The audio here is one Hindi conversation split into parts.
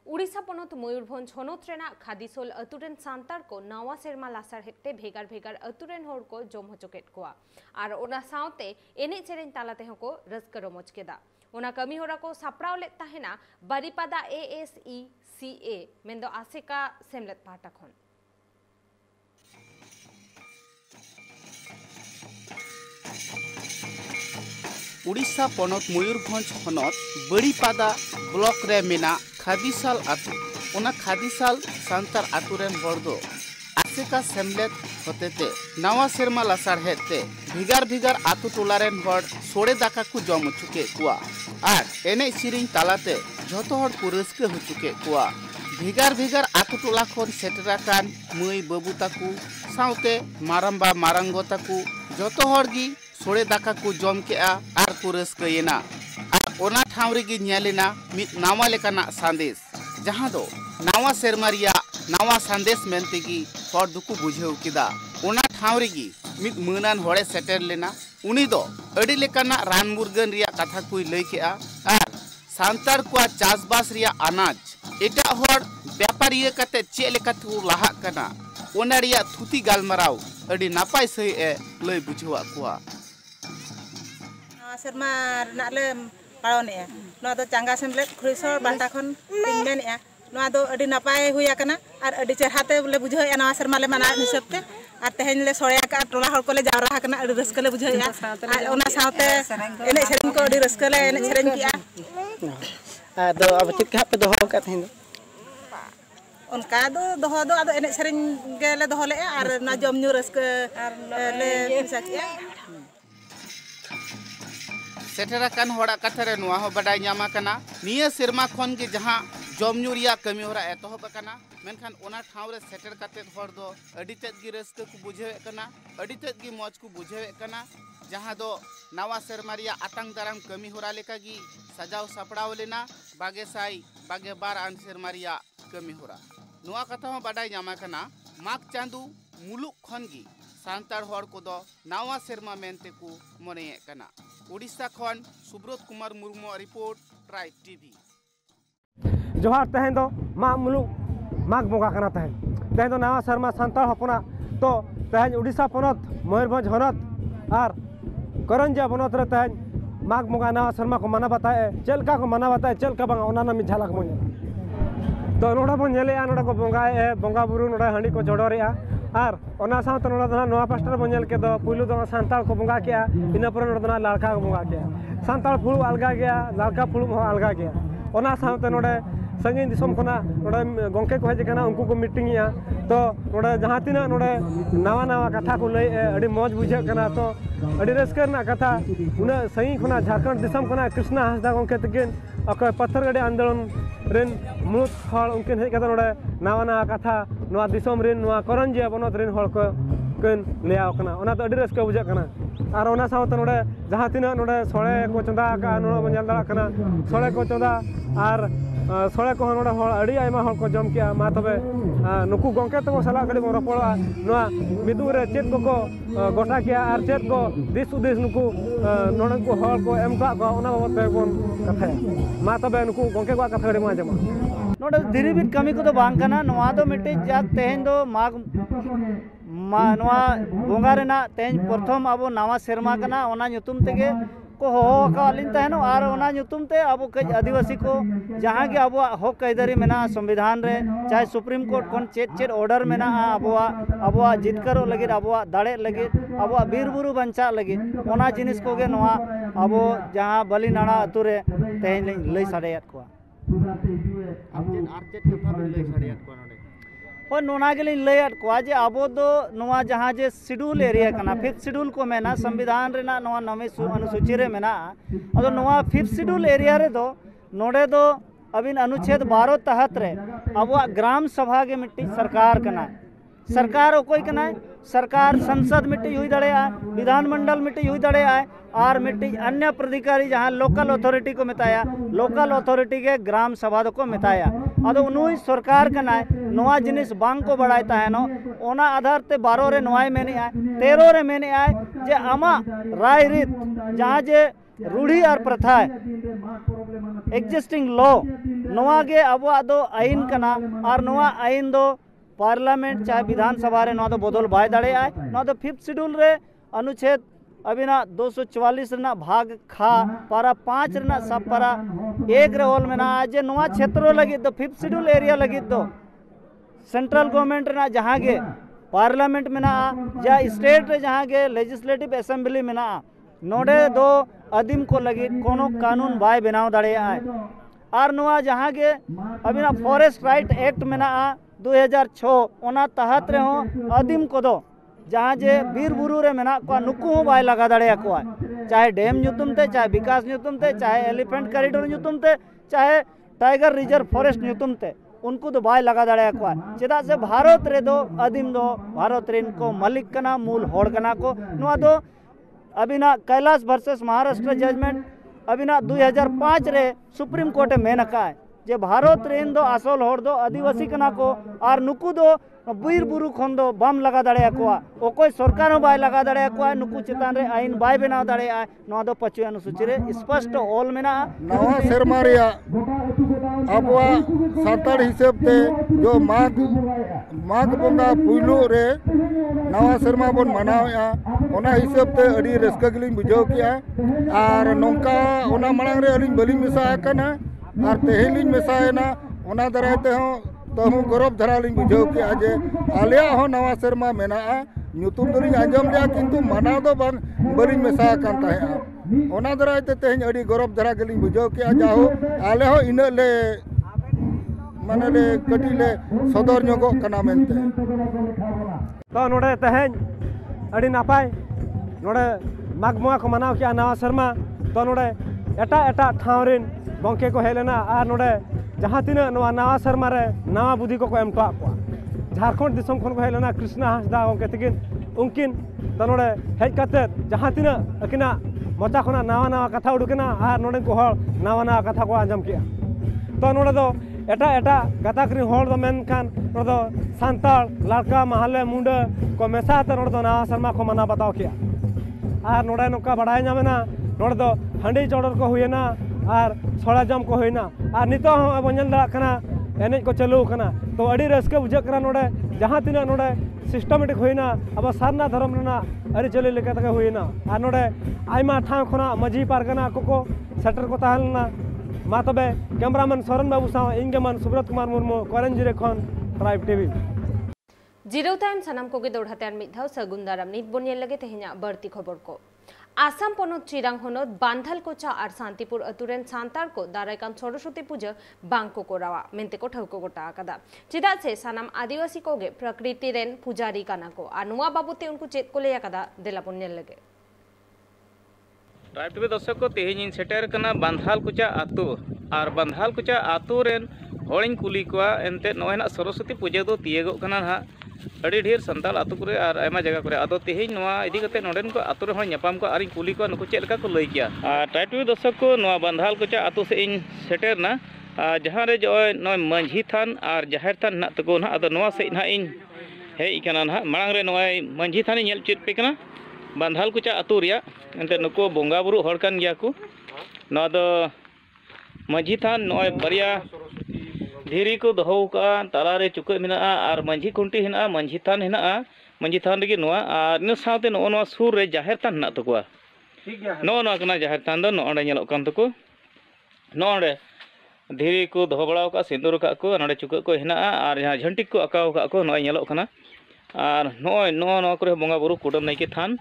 उड़ीसा पनत मयूरभंज हनत रेना खादिसोल अतुरेन सांतार को नवा सेरमा लासार हेते भेगार भेगार अतुरेन होर को जम हचोकेट कोआ आर ओना सावते एने सेरेन तालाते हको रस्क रमज केदा ओना कमी होरा को सापड़ाव ले ताहेना बारीपादा ASECA मेंदो आसेका सेमलेट पाटा खन उड़ीसा पनत मयूरभंज हनत बारीपादा ब्लॉक रे मेना खादिसाल आतु ओना खादिसाल सांतार आतुरेन हर दो आसेका सेमलेट होतेते नवा सेरमा लासार हेते भिगार भिगार आतु टोलारेन हर सोड़े दाका को जम चुके कुआ आर एने सिरिंग तालाते जतो हर को रस्के हो चुके कुआ भिगार भिगार आतु टोला खन सेटराकान मई बाबू ताकू साउते मारंबा मारंगो ताकू जतो हर गी सोड़े दाका को जम केआ आर को रस्केयेना आर ओना ठाव रेगी नेलेना मित नावा लेकाना संदेश जहां दो नावा सेरमा रिया नावा संदेश मेनतेगी हर दुकु बुझेव किदा ओना ठाव रेगी मित मनान हड़े सेटर लेना उनी दो अड़ी लेकाना रान मुर्गन रिया कथा कोई लई केआ आर सांतार को चासबास रिया अनाज एटा हर व्यापारिया कते चे लेकातु लाहा कना ओना रिया थुती गालमाराव अड़ी नापाय सही ए लई बुझवा कुआ सेरमा नाले पाळोने नोआ दो चांगा सेमलेट खुरिसोर बाटा खन तिंगमेन ए नोआ दो अडी नापाय हुया कना आर अडी चेरहाते बोले बुझो ए नोआ सेरमा ले माना हिसाबते आर तेहेन ले सोया का टोला हर कोले जावरा कना अडी रस्क ले बुझो या आर ओना सावते एने सेरेन को अडी रस्क ले एने सेरेन किया आ दो अब चित का पे दोहो का थेन उनका दोहो दो आदो एने सेरेन गेले दोहो ले आर ना जम न्यू रस्क ले पिसाकिया सेठराकान होड़ा कथारे नुआ हो बडाय ᱧᱟᱢᱟ ᱠᱟᱱᱟ निया सेरमा खन के जहां जमन्यू रिया कमी होरा एतहब कना मेनखान ओना ठाव रे सेटर काते हर दो अडी तेद गी रस्क को बुझेवे कना अडी तेद गी मौज को बुझेवे कना जहां दो नवा सेरमा रिया आतंग दाराम कमी होरा लेका गी सजाव सपड़ाव लेना बागे साई बागे बार आन सेरमा रिया कमी होरा नुआ कथा हो बडाय ᱧᱟᱢᱟ कना माग चांदू मुलुक खन गी सांतार हर को दो नवा सेरमा मेनते को मने कना उड़ीसा खन Subrata Kumar Murmu report tribe TV जोहार तहें दो माग मुलुक माग बोंगा कना तहें दो नवा सेरमा सांतार हपना तो तहें उड़ीसा पनत मयूरभंज हनत आर करंजिया बनत रे तहें माग बोंगा नवा सेरमा को मना बताए चलका को मना बताए चलका बांगा ओना ना मि झालक मोय तो नोडा बन नेले आ नोडा को बोंगा बोंगा बुरु नोडा हंडी को जडोरेआ आर ओना साथ नोडा दना नवा पास्टर बनेल के दो पुलु दो सांताल को बोंगा के इना पर नोडा दना लालका को बोंगा के सांताल फुलु अलगा गया लालका फुलु हो अलगा गया ओना साथ नोडे संगीन दिसम खना नोडे गंके को हेज कना उनको को मीटिंग या तो नोडे जहां तिना नोडे नवा नवा कथा को लई अडी मौज बुझे कना तो अडी रस्कर ना कथा उना सही खना झारखंड दिसम खना कृष्णा हासदा गंके तकिन अको पत्थरगड़ी आंदोलन रेन मुत हल उनकिन हेज कता नोडे नवा नवा कथा नवा दिसम रेन नवा करंजिया बनत रेन हल को कन लेया कना ओना तो अडी रस्क बुझे कना आर ओना साथ नोडे जहां तिना नोडे सोळे को चंदा का नोडे बन जल कना सोळे को चंदा आर सोळे को नोडे हल अडी आयमा हल को जम के मा तबे नुकु गंके तो सला गड़ी बो रपड़ा नोआ मिदु रे चेत को गोटा के आर चेत को दिस उदेश नुकु नोडे को हल को एम का ओना बाबत पे बोन कथा मा तबे नुकु गंके को कथा गड़ी मा जमा नोडे धीरे बिट कमी को तो बांग कना नोआ दो मिटे जा तेहेन दो माग नोआ बोंगा रेना तेहेन प्रथम अब नवा सेरमा कना ओना nyutum तेगे को हो का लिन तहनो आर ओना nyutum ते अब कई आदिवासी को जहां के अब हक कायदारी मेना संविधान रे चाहे सुप्रीम कोर्ट कोन चेत चेत ऑर्डर मेना अब जितकरो लगे अब दाड़े लगे अब बीर बुरु बंचा लगे ओना जिनिस को गे नोआ अब जहां बलि नाड़ा अतु रे तेहेन लई साडेयात को आर्चेट कथा लई साडेयात को नोडे और नोना के लैयात को जे अब दो नोआ जहां जे शेड्यूल एरिया कना फिफ्थ शेड्यूल को मेना संविधान रेना नोआ नवे अनुसूची रे मेना अदो नोआ फिफ्थ शेड्यूल एरिया रे दो नोडे दो अबिन अनुच्छेद 12 तहत रे अब ग्राम सभा के मिट्टी सरकार कना सरकार कोई कना सरकार संसद मिट्टी हुई दड़े विधानमंडल मिट्टी हुई दड़े और मिट्टी अन्य प्राधिकारी जहाँ लोकल अथॉरिटी को मिताया लोकल अथॉरिटी के ग्राम सभा को मिताया अदो उनुई सरकार कना नोआ जिनिस बांग को बढ़ाता है नो ओना आधार ते 12 रे नोआय मेने 13 रे मेने जे आमा राय रीत जहाँ जे रूढ़ी और प्रथा एग्जिस्टिंग लॉ नोआ गे अबुआ दो आईन कना और नोआ आईन दो पार्लियामेंट चाहे विधानसभा रे नोआ दो बदल बाय दाड़े आय नोआ दो 5th शेड्यूल रे अनुच्छेद अबिना 244 रना भाग खा पारा 5 रना सब पारा 1 रे ऑल मेना जे नोआ क्षेत्र लगी दो 5th शेड्यूल एरिया लगी दो सेंट्रल गवर्नमेंट रना जहां गे पार्लियामेंट मेना या स्टेट रे जहां गे लेजिस्लेटिव असेंबली मेना नोडे दो आदिम को लगी कोनो कानून बाय बनाव दाड़े आय और नोआ जहां गे अबिना फॉरेस्ट राइट एक्ट मेना 2006 ओना तहत रे हो आदिम को दो जहाँ जे बीर बुरु रे मेना को नुकु हो बाय लगा दाड़े को चाहे डैम नुतुम ते चाहे विकास नुतुम ते चाहे एलिफेंट कॉरिडोर नुतुम ते चाहे टाइगर रिजर्व फॉरेस्ट नुतुम ते उनको तो बाय लगा दाड़े को चेदा से भारत रे दो आदिम दो भारत रे इनको मालिक कना मूल होड़ कना को नुआ दो अबिना कैलाश वर्सेस महाराष्ट्र जजमेंट अबिना 2005 रे सुप्रीम कोर्ट मेन का जे भारत रेन दो आसल होड़ दो आदिवासी कना को और नुकु दो बीर बुरु खन दो बम लगा दाड़े को ओकोय सरकार हो बाय लगा दाड़े को नुकु चितान रे आईन बाय बनाव दाड़े आ नोआ दो 25 अनुसूची रे स्पष्ट ऑल मेना नवा सेरमा रिया अबवा सातार हिसाब ते जो माघ बंगा पुइलु रे नवा सेरमा बन मनावया ओना हिसाब ते अडी रस्का गिलिन बुझाव किया और नोंका ओना मणांग रे अलिन बलिन मेसा कना और तेहेलिन मेसायना ओना दरायते हो तो हूँ गौरव धरा लिंग बुझाव किया जे आलिया हो नवा सेरमा मेना नुतुम दरिंग आंजम लिया किंतु मनाव दो बांग बरिंग मेसा कान ताहे ओना दरायते तेहें अडी गौरव धरा गिलिंग बुझाव किया जाहो आले हो इना ले माने ले कटी ले सदर न्योगो कना मेनते तो नोडे तेहें अडी नापाय नोडे माघ बंगा को मनाव किया नवा सेरमा तो नोडे एटा ठाव रेन गंके को हेलेना और नोडे जहाँ तीना नवा सेरमा रे नवा बुद्धि को एम टोआ को झारखंड दिसम खन को हेलेना कृष्णा हांसदा गंके तकिन उनकिन तो नोडे हेज काते जहाँ तीना अकिना मोचा खना नवा कथा उडुकेना और नोडे को हर नवा कथा को आंजम किया तो नोडे दो एटा गाताकरी होड़ दो मेनखान नोडे दो सांताल लाड़का महाले मुंडा को मेसाते नोडे दो नवा सेरमा को मना बताव किया और नोडे नोका बड़ाय नामेना नोडे दो हंडी चौड़र को हुएना और छोड़ा जम को होना और नितो अब नल दाकना एने को चालू कना तो अड़ी रस्के बुझे करा नोडे जहाँ तीना नोडे सिस्टमेटिक होना अब सारना धर्म रेना अड़ी चले लेका तक होना और नोडे आयमा ठाव खना मझी पारगना को सेटर को ताहलना मा तबे कैमरामैन सोरेन बाबू साव इंगेमन सुब्रत कुमार मुर्मू करेंजिरे खन ट्राइब टीवी जिरो टाइम सनम को गे दौड़ाते आर मिद धाव सगुन दाराम नित बोनिए लगे तेहेना बढ़ती खबर को आसाम पनत चिरांग हनत बांधाल कोचा और शांतिपुर अतुरेन सांतार को दारायकान सरस्वती पूजा बांग को कोरावा मेनते को ठौको गोटा आकादा चिदा से सानाम आदिवासी को गे प्रकृति रेन पुजारी काना को अनुवा बाबूते उनको चेत को लेया कदा देला पुण्य लगे ट्राइब टीवी दर्शक को तेहेन सेटर कना बांधाल कोचा आतु और बांधाल कोचा आतु रेन होड़िन कुली कोआ एनते नोयना सरस्वती पूजा दो तियगो कना हा अड़ी ढेर संताल आतु करे और आयमा जगह करे आदो तेहेन नोआ इदी कते नोडेन को आतु रे हो न्यापाम को आरिन कुली को नुको चेद लेका को लई किया ट्राइब टीवी दर्शक को नोआ बांधाल कोचा आतु से इन सेटर ना जहां रे जो नोय मंझी थान और जाहेर थान ना तको ना आदो नोआ से ना इन हेई कना ना मांग रे नोय मंझी थान नेल चेद पे कना बांधाल कोचा आतु रिया एनते नुको बोंगा बुरु हड़ कान गिया को नोआ दो मंझी थान नोय बरिया धीरी को दहो का तालारे चुके मेना और मंझी खुंटी हेना मंझी थान हेना मंझी थान रे नोआ और इन साथे नो सुर रे जाहेर थान ना तकोआ नो कना जाहेर थान दो नोडे नेलोक कान तको नोडे धीरी को दहो बड़ाव का सिंदूर का को नोडे चुके को हेना और जहां झंटिक को अकाव का को नोय नेलोक कना और नो करे बोंगा बुरु कुटम नाइके थान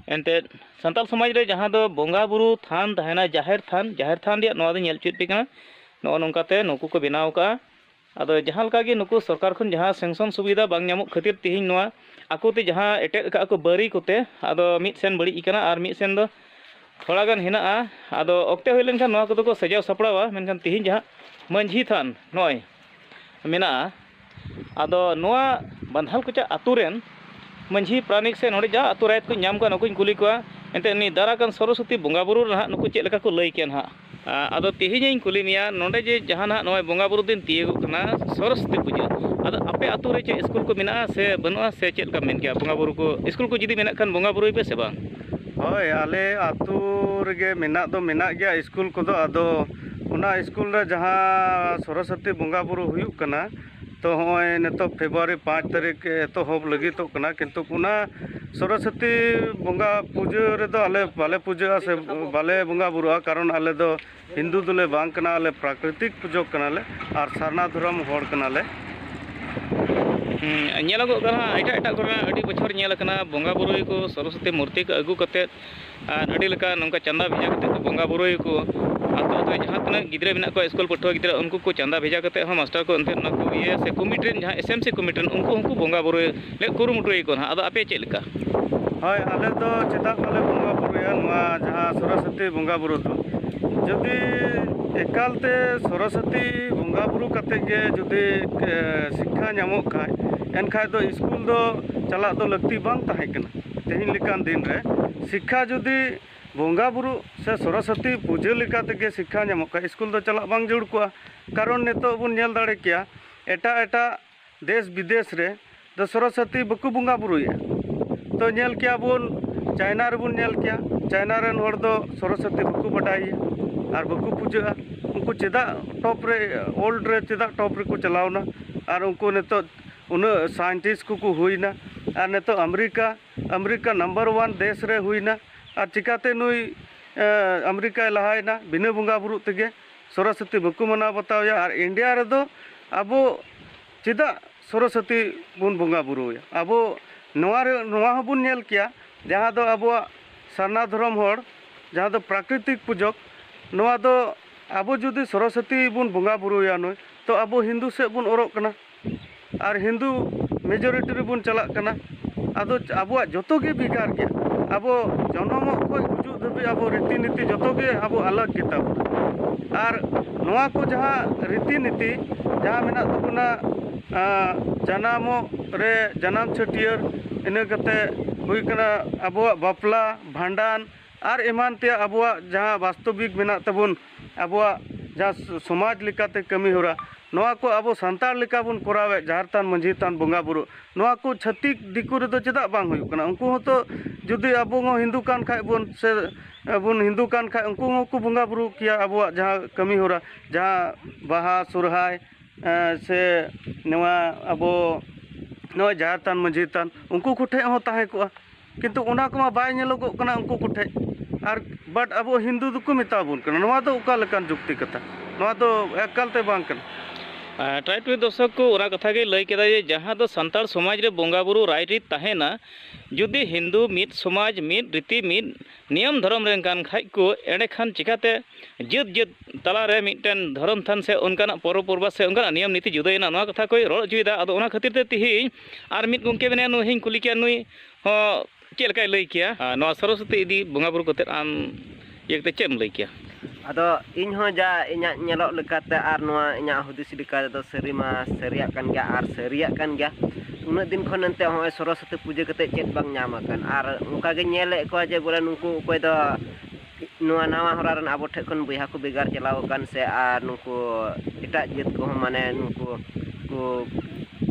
एनते संताल समाज रे जहां दो बोंगा बुरु थान तहना जाहेर थान रे नोआ दो नेल चुत पे कना नो नोंकाते नुकु को बनाव का अदो जहां लका गे नुकु सरकार खन जहां सेंक्शन सुविधा बांग ᱧᱟᱢᱚᱜ खातिर तिहिं नोआ आकोते जहां एटेट का को बरी कोते अदो मिद सेन बड़ी इकना और मिद सेन दो थोड़ा गान हेना अदो ओक्ते होय लेनखान नोआ को सजाव सपड़ावा मेनखान तिहिं जहां मंझी थान नोय मेना अदो नोआ बांधाल कोचा आतुरेन मंझी प्राणिक से नोडे जा आतु रायत को ᱧᱟᱢ का नुकुñ कुली को एनते नि दाराकान सरस्वती बोंगा बुरु रहा नुकु चेद लेका को लई के ना आदो तिहिं कुली मिया नोडे जे जहां ना नोय बोंगा बुरु दिन तियगो कना सरस्वती पूजा आदो आपे आतु रे चे स्कूल को मेना से बनुआ से चेद का मेन के बोंगा बुरु को स्कूल को जदी मेना खान बोंगा बुरु पे से बांग होय आले आतु रेगे मेना दो मेना गया स्कूल को दो आदो उना स्कूल रे जहाँ सरस्वती बंगा बुरु हुयुक कना तो होय नितो फेब्रुआरी 5 तारीख एतोहब लगितोग कना किंतु उना सरस्वती बंगा पूजा रे दो आले बाले पूजा से बाले बंगा बुरुआ कारण आले दो हिंदू दोले बांग कना आले प्राकृतिक पूजक कनाले और सारना धर्म होड़ कनाले ᱧᱮᱞᱚᱜᱚᱜ ᱠᱟᱱᱟ ᱮᱴᱟᱜ ᱮᱴᱟᱜ ᱠᱚᱨᱮ ᱟᱹᱰᱤ ᱵᱚᱪᱷᱚᱨ ᱧᱮᱞ ᱟᱠᱟᱱᱟ ᱵᱚᱸᱜᱟ ᱵᱩᱨᱩᱭᱟᱠᱚ ᱥᱚᱨᱚᱥᱚᱛᱤ ᱢᱩᱨᱛᱤ ᱠᱚ ᱟᱹᱜᱩ ᱠᱟᱛᱮᱫ ᱟᱨ ᱟᱹᱰᱤ ᱞᱮᱠᱟ ᱱᱚᱝᱠᱟ ᱪᱟᱸᱫᱟ ᱵᱷᱮᱡᱟ ᱠᱟᱛᱮᱫ ᱠᱚ ᱵᱚᱸᱜᱟ ᱵᱩᱨᱩᱭᱟᱠᱚ ᱟᱛᱳ ᱟᱛᱳ ᱡᱟᱦᱟᱸ ᱛᱤᱱᱟᱹᱜ ᱜᱤᱫᱽᱨᱟᱹ ᱢᱮᱱᱟᱜ ᱠᱚᱣᱟ ᱥᱠᱩᱞ ᱯᱟᱹᱴᱷᱩᱣᱟᱹ ᱜᱤᱫᱽᱨᱟᱹ ᱩᱱᱠᱩ ᱠᱚ ᱪᱟᱸᱫᱟ ᱵᱷᱮᱡᱟ ᱠᱟᱛᱮᱫ ᱦᱚᱸ ᱢᱟᱥᱴᱟᱨ ᱠᱚ ᱮᱱᱛᱮᱫ ᱚᱱᱟ ᱠᱚ ᱤᱭᱟᱹ ᱥᱮ ᱠᱚᱢᱤᱴᱤ ᱨᱮᱱ ᱡᱟᱦᱟᱸ SMC ᱠᱚᱢᱤᱴᱤ ᱨᱮᱱ ᱩᱱᱠᱩ ᱦᱚᱸᱠᱚ ᱵᱚᱸᱜᱟ ᱵᱩᱨᱩᱭ ᱠᱩᱨᱩᱢᱩᱴᱩᱭᱟᱠᱚ ᱱᱟᱦᱟᱜ ᱟᱫᱚ ᱟᱯᱮ ᱪᱮᱫ ᱞᱮᱠᱟ? ᱦᱳᱭ ᱟᱞᱮ ᱫᱚ ᱪᱮᱫᱟᱜ ᱵᱟᱞᱮ ᱵᱚᱸᱜᱟ ᱵᱩᱨᱩᱭᱟ ᱱᱚᱣᱟ ᱡᱟᱦᱟᱸ ᱥᱚᱨᱚᱥᱚᱛᱤ ᱵᱚᱸᱜᱟ ᱵᱩᱨᱩ ᱫᱚ ᱡᱩᱫᱤ ᱮᱠᱟᱞᱛᱮ ᱥᱚᱨᱚᱥᱚᱛᱤ ᱵᱚᱸᱜᱟ ᱵᱩᱨᱩ ᱠᱟᱛᱮᱫ ᱜᱮ ᱡᱩᱫᱤ ᱥᱤᱠᱠᱷᱟ ᱧᱟᱢᱚᱜ ᱠᱷᱟᱡ एनखाय दो स्कूल दो चला दो लगती बांग ताहे कना तेहिन लेकान दिन रे शिक्षा जुदी बंगा बुरु से सरस्वती पूजा लेका तेगे शिक्षा ᱧᱟᱢᱚᱜ का स्कूल दो चला बांग जुड़ को कारण नितो बुन नेल दाड़े किया एटा एटा देश विदेश रे दो सरस्वती बकु बंगा बुरुया तो नेल किया बुन चाइना रे बुन नेल किया चाइना रेन हर दो सरस्वती बकु बडाइया और बकु पूजा उनको चेदा टॉप रे ओल्ड रे चेदा टॉप रे को चलावना और उनको नितो उन साइंटिस्ट को हुईना और नितो अमेरिका नंबर 1 देश रे हुईना और चिकाते नुई अमेरिका लहायना बिना बंगा बुरु तेगे सरस्वती बकु मना बताया और इंडिया रे दो अबो चेदा सरस्वती बुन बंगा बुरुया अबो नवा बुन नेल किया जहाँ दो अबो सारना धर्म होड़ जहाँ दो प्राकृतिक पूजक नवा दो अबो जुदी सरस्वती बुन बंगा बुरुया नुई तो अबो हिंदू से बुन ओरोक कना और हिंदू मेजोरिटी रे बुन चला कना आदो अबो जतो गे बिगार गया अबो जन्म को गुजु धबी अबो रीति नीति जतो गे अबो अलग किताब और नवा को जहाँ रीति नीति जहाँ मेना तबुना जनामो रे जनाम छटियर इन कते हुई कना अबो बापला भांडान और ईमान ते अबो जहाँ वास्तविक मेना तबुन अबो जहाँ समाज लेकाते कमी हो रहा नवा को अब सानतार लेका बुन कोरावे जहार तान मंझी तान बंगा बुरु नवा को छत्तीक दिकु रे दो चेदा बांग हुई कना उनको हो तो जुदी अबो हिंदू कान खाय बुन से बुन हिंदू कान खाय उनको को बंगा बुरु किया अबो जहां कमी हो रहा जहां बाहा सुरहाय से नवा अबो नवा जहार तान मंझी तान उनको कुठे हो ताहे को किंतु उना को मा बाय नेलोगो कना उनको कुठे और बट अबो हिंदू दुको मिता बुन कना नवा दो उका लेकान जुक्ति कथा नवा दो एकालते बांग कना ट्राइब दर्शक को ओना कथा के लई केदा जे जहाँ दो संताल समाज रे बंगा बुरु राय रीत ताहेना जुदी हिंदू मिद समाज मिद रीति मिद नियम धर्म रेन कान खाय को एडे खान चिकाते जत जत तला रे मिटन धर्म थान से उनकाना पर्व पर्व से उनकाना नियम नीति जुदायना नवा कथा कोई रोड जुदा अदो ओना खातिर ते तिहि आर मिद गुंके बने नु हिं कुली के नुई हो चेल काय लई किया नवा सरस्वती इदी बंगा बुरु कते आम एकते चेम लई किया अदो इन हो जा इन्या नेलो लेकाते आर नवा इन्या हुदिस लेकाते दो सरी मा सरिया कान गया आर सरिया कान गया उन दिन खन नते हो सरस्वती पूजा कते चेत बांग नाम कान आर उनका गे नेले को जे बोले नुको कोय दो नवा नवा हरा रन आबो ठे खन बुया को बेगार चलाव कान से आर नुको एटा जेत को माने नुको को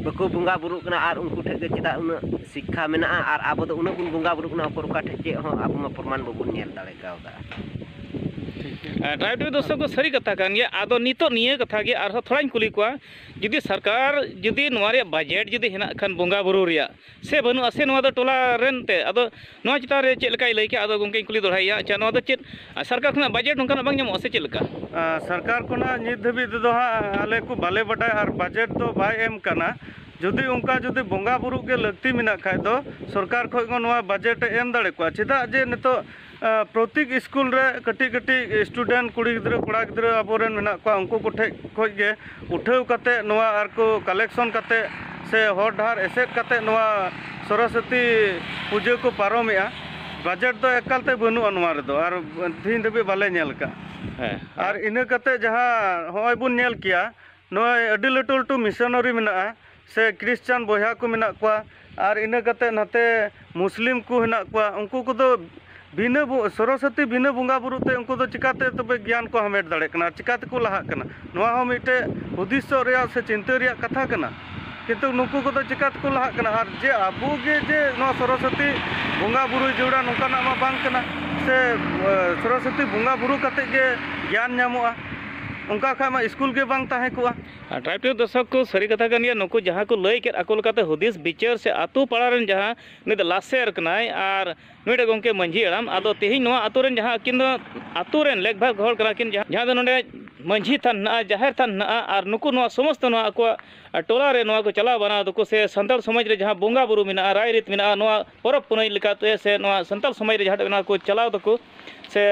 बको बंगा बुरु कना आर उनको ठे गे चेदा उन शिक्षा मेना आर आबो दो उन बंगा बुरु कना पर का ठे चे हो आबो मा प्रमाण बबुन नेल दाले गावदा ट्राइब दर्शक को सरी कथा कान गया आदो नितो निये कथा गे आर थोड़ाñ कुली को जुदी सरकार जुदी नवारे बजेट जुदी हेना खान बंगा बुरु रिया से बनु असे नवा दो टोला रेनते आदो नवा चिता रे चेल लकाय लई के आदो गोंके कुली दोहाइया अच्छा नवा दो चेत सरकार खना बजेट नोंका बांग ᱧᱟᱢᱚᱜ से चेल का सरकार कोना नित धबी दो हा आले को बाले बटाय आर बजेट तो बाय एम कना जुदी उनका जुदी बंगा बुरु के लगती मिना खाय दो सरकार खय को नवा बजेट एम दाड़े को चिदा जे नितो प्रत्येक स्कूल रे कटी कटी स्टूडेंट कुड़ी गिद्रा कोड़ा गिद्रा अबोरेन मेना को उनको कोठे खय गे उठाव कते नवा आर को कलेक्शन कते से हर ढार एसेट कते नवा सरस्वती पूजा को पारोमेआ बजेट दो एकालते बनु नवा रे दो आर दिन दबे बाले नेल का आर इना कते जहां होय बुन नेल किया नय अडी लटू लटू मिशनरी मेना से क्रिश्चियन बोया को मेना को आर इना कते नते मुस्लिम को हेना को उनको को दो बिना सरस्वती बिना बंगा बुरु ते उनको दो चिकाते तबे ज्ञान को हमेट दाड़े कना चिकाते को लहा कना नवा हो मिटे उद्देश्य रे से चिंता रे कथा कना किंतु नुकु को दो चिकाते को लहा कना आर जे आबू गे जे नवा सरस्वती बंगा बुरु जोड़ा नोका ना मा बांग कना से सरस्वती बंगा बुरु कते गे ज्ञान ᱧᱟᱢᱚᱜᱼᱟ उनका खामा स्कूल के बांग ताहे कोआ ट्राइब दर्शक को सरी कथा कन गया नुकु जहाँ को लय के अको लेकाते हुदिस बिचार से आतु पाड़ा रेन जहाँ नि द लासेर कनाय आर नुडे गोंके मंझी अड़ाम आदो तेही नोआ आतु रेन जहाँ किन दो आतु रेन लेग भाग हर कना किन जहाँ दो नोडे मंझी थान ना जाहिर थान ना आर नुकु नोआ समस्त नोआ अको टोला रे नोआ को चला बना दको से संताल समाज रे जहाँ बोंगा बुरु मिना राय रीत मिना नोआ परब पुनई लेकाते से नोआ संताल समाज रे जहाँ को चलाव दको से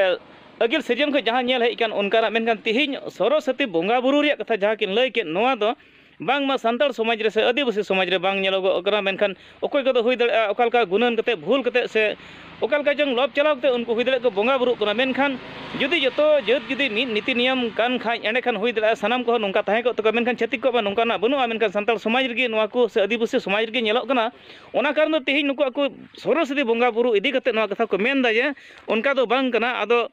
अगिल सीजन को जहाँ नेल हेज कान उनका मेनकान तिहिन सरस्वती बोंगा बुरु रे कथा जहाँ किन लय के नोआ दो बांग मा संताल समाज रे से आदिवासी समाज रे बांग नेलो ओकरा मेनकान ओकोय को हुई दड़े ओकालका गुणन कते भूल कते से ओकालका जंग लब चलाव कते उनको हुई दड़े को बोंगा बुरु कना मेनखान जुदी जतो जत जुदी नीति नियम कान खाय एंडे खान हुई दड़े सनाम को नोंका ताहे को तो मेनखान छतिक को नोंका ना बनुआ मेनखान संताल समाज रे नोआ को से आदिवासी समाज रे नेलो कना ओना कारण तिहिन नुको को सरस्वती बोंगा बुरु इदी कते नोआ कथा को मेन दा जे उनका दो बांग कना आदो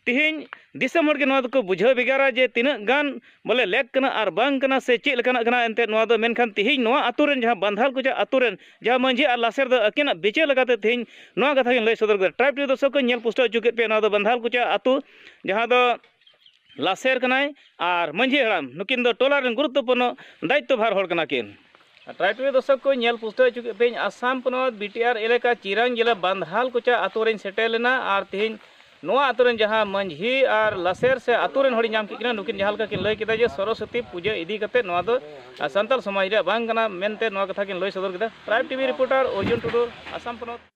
तिहिन दिसम हर के नोआ को बुझाव बेगारा जे तिना गान बोले लेक कना आर बांग कना से चे लकना कना एंते नोआ दो मेनखान तिहिन नोआ आतु रेन जहां बांधाल को जा आतु रेन जहां मंझी आर लासेर दो अकिना बिचे लगाते तिहिन नोआ कथा के लय सदर कर ट्राइब रे दर्शक को नेल पुष्ट चुके पे नोआ दो बांधाल को जा आतु जहां दो लासेर कनाय आर मंझी हराम नुकिन दो टोला रेन गुरुत्वपूर्ण दायित्व भार हर कना किन ट्राइब रे दर्शक को नेल पुष्ट चुके पे आसाम पनोत बीटीआर इलाका चिरांग जिला बांधाल को जा आतु रेन सेटेलना आर तिहिन नोआ आतुरेन जहाँ मंझी और लासेर से आतुरेन हड़ी नाम किना नुकिन जहाँ लका किन लय किदा जे सरस्वती पूजा इदी कते नोआ दो संताल समाज रे बांग कना मेनते नोआ कथा किन लय सदर किदा tribe TV reporter Arjun Tudu Assam पनोत।